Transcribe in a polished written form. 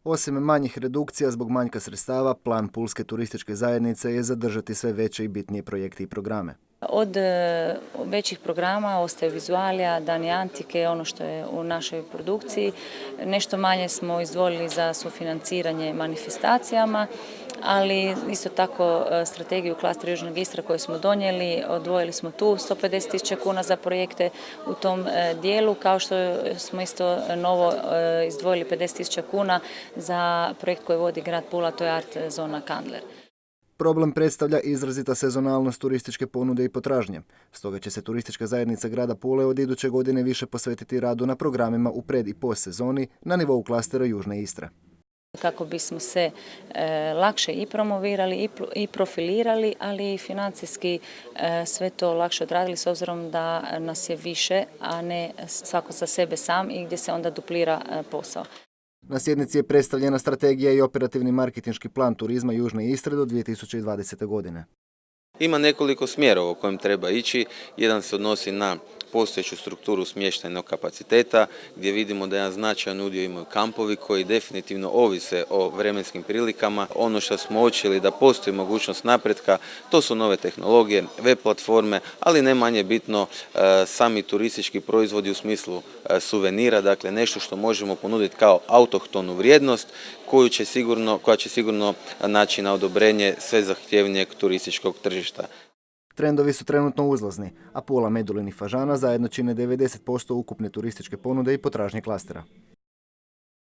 Osim manjih redukcija zbog manjka sredstava, plan Pulske turističke zajednice je zadržati sve veće i bitnije projekte i programe. Od većih programa ostaje vizualija, Dani antike, ono što je u našoj produkciji. Nešto manje smo izdvojili za sufinanciranje manifestacijama, ali isto tako strategiju klastera Južnog Istra koju smo donijeli, odvojili smo tu 150.000 kuna za projekte u tom dijelu, kao što smo isto novo izdvojili 50.000 kuna za projekt koji vodi grad Pula, to je Art zona Kandler. Problem predstavlja izrazita sezonalnost turističke ponude i potražnje. Stoga će se turistička zajednica grada Pule od iduće godine više posvetiti radu na programima u pred- i postsezoni na nivou klastera Južne Istre. Kako bismo se lakše i promovirali i profilirali, ali i financijski sve to lakše odradili s obzirom da nas je više, a ne svako za sebe sam i gdje se onda duplira posao. Na sjednici je predstavljena strategija i operativni marketinški plan turizma Južne Istre do 2020. godine. Ima nekoliko smjerova u kojem treba ići. Jedan se odnosi na postojeću strukturu smještajnog kapaciteta, gdje vidimo da jedan značajan udio imaju kampovi koji definitivno ovise o vremenskim prilikama. Ono što smo uočili da postoji mogućnost napretka, to su nove tehnologije, web platforme, ali ne manje bitno sami turistički proizvodi u smislu suvenira, dakle nešto što možemo ponuditi kao autohtonu vrijednost koja će sigurno naći na odobrenje sve zahtjevnijeg turističkog tržišta. Trendovi su trenutno uzlazni, a Pula, Medulin i Fažana zajedno čine 90% ukupne turističke ponude i potražnje klastera.